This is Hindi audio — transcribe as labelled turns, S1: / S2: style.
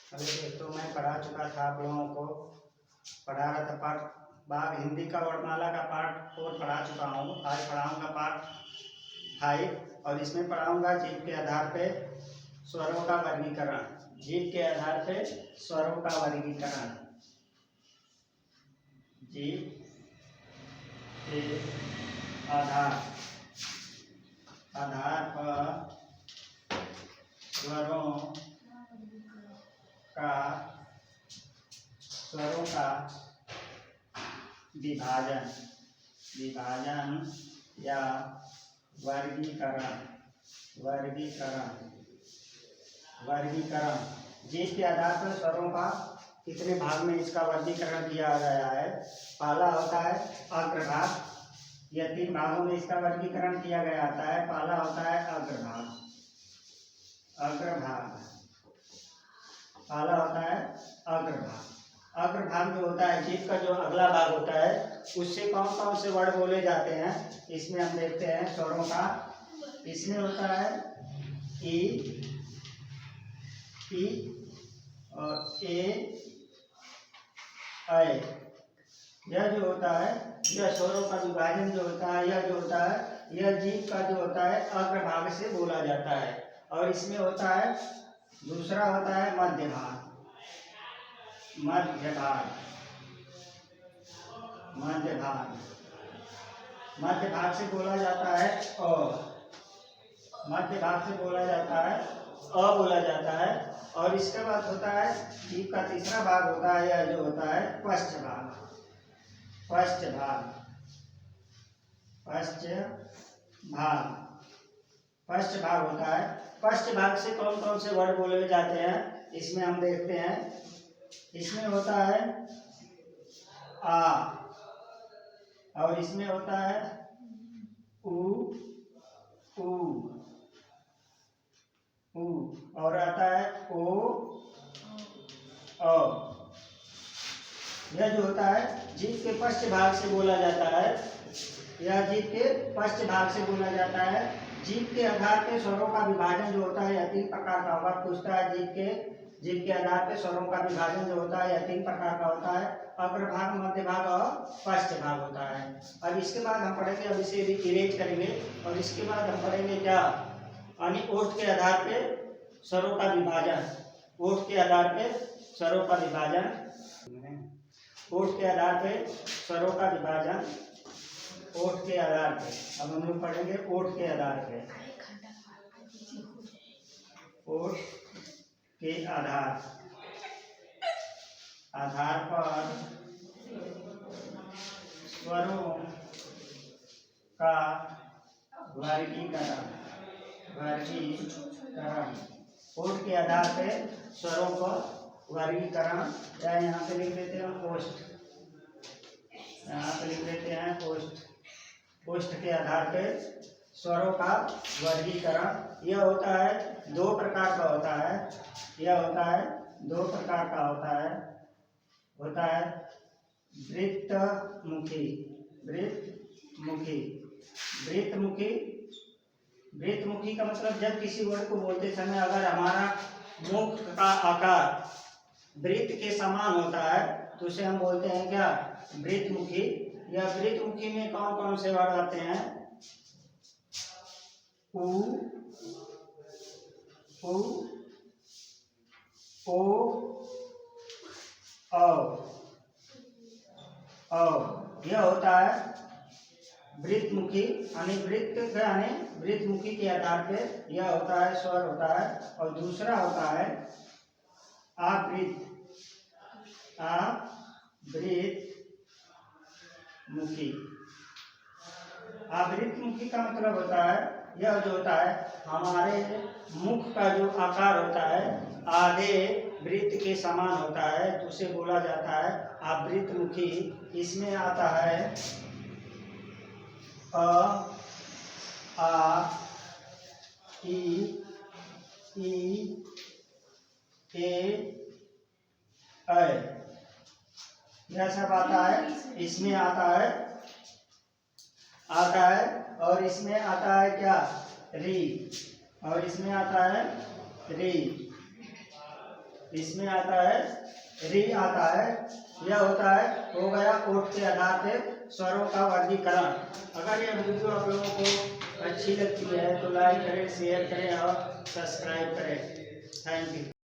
S1: अभी दोस्तों मैं पढ़ा चुका था आप लोगों को, पढ़ा रहा था पाठ भाग हिंदी का वर्णमाला का पाठ 4 पढ़ा चुका हूँ। आज पढ़ाऊँगा पाठ 5 और इसमें पढ़ाऊँगा जीव के आधार पे स्वरों का वर्गीकरण। जीव के आधार पे स्वरों का वर्गीकरण। जीव के आधार पर स्वरों का विभाजन या वर्गीकरण। जीव के आधार पर स्वरों का कितने भाग में इसका वर्गीकरण किया गया है। पहला होता है अग्रभाग। यह 3 भागों में इसका वर्गीकरण किया गया होता है। पहला होता है अग्रभाग। पहला होता है अग्रभाग जो होता है जीव का जो अगला भाग होता है उससे कौन कौन से वर्ड बोले जाते हैं इसमें हम देखते हैं स्वरों का। इसमें होता है ई और ए ऐ। यह जो होता है यह स्वरों का विभाजन जो होता है यह जो होता है यह जीव का जो होता है अग्रभाग से बोला जाता है। और इसमें होता है दूसरा होता है मध्य भाग से बोला जाता है बोला जाता है। और इसके बाद होता है जीव का तीसरा भाग होता है यह जो होता है पश्च भाग होता है। पश्च भाग से कौन कौन से वर्ड बोले जाते हैं इसमें हम देखते हैं। इसमें होता है आ और इसमें होता है उ और आता है ओ औ। यह जो होता है जीव के पश्च भाग से बोला जाता है। यह जीव के पश्च भाग से बोला जाता है। जीव के आधार पे स्वरों का विभाजन जो होता है यह 3 प्रकार का होगा। पूछता है जीव के आधार पे स्वरों का विभाजन जो होता है यह 3 प्रकार का होता है। अग्रभाग, मध्य भाग और पश्च भाग होता है। अब इसके बाद हम पढ़ेंगे, अब इसे इरेज करेंगे और इसके बाद हम पढ़ेंगे क्या यानी ओठ के आधार पे स्वरों का विभाजन। ओठ के आधार पे स्वरों का विभाजन। ओठ के आधार पे स्वरों का विभाजन। ओठ के आधार पे अब हम लोग पढ़ेंगे ओठ के आधार पे। ओठ के आधार पर स्वरों का वर्गीकरण। ओठ के आधार पे स्वरों का वर्गीकरण या यहाँ पे लिख देते हैं ओष्ठ। यहाँ पे लिख देते हैं ओष्ठ। ओष्ठ के आधार पे स्वरों का वर्गीकरण। यह होता है 2 प्रकार का होता है। यह होता है 2 प्रकार का होता है वृत्तमुखी का मतलब जब किसी वर्ड को बोलते समय अगर हमारा मुख का आकार वृत्त के समान होता है तो उसे हम बोलते हैं क्या वृत्तमुखी। या वृत्तमुखी में कौन कौन से वर्ड आते हैं उ ओ औ। यह होता है वृत्तमुखी यानी वृत्तमुखी के आधार पे यह होता है स्वर होता है। और दूसरा होता है आवृत्तमुखी का मतलब होता है यह जो होता है हमारे मुख का जो आकार होता है आधे वृत्त के समान होता है तो उसे बोला जाता है आवृत्तमुखी। इसमें आता है अ आ ई ए ऐ। यह सब आता है। इसमें आता है और इसमें आता है क्या री और इसमें आता है री। इसमें आता है री आता है। यह होता है हो गया ओठ के आधार पे स्वरों का वर्गीकरण। अगर यह वीडियो आप लोगों को अच्छी लगती है तो लाइक करें, शेयर करें और सब्सक्राइब करें। Thank you.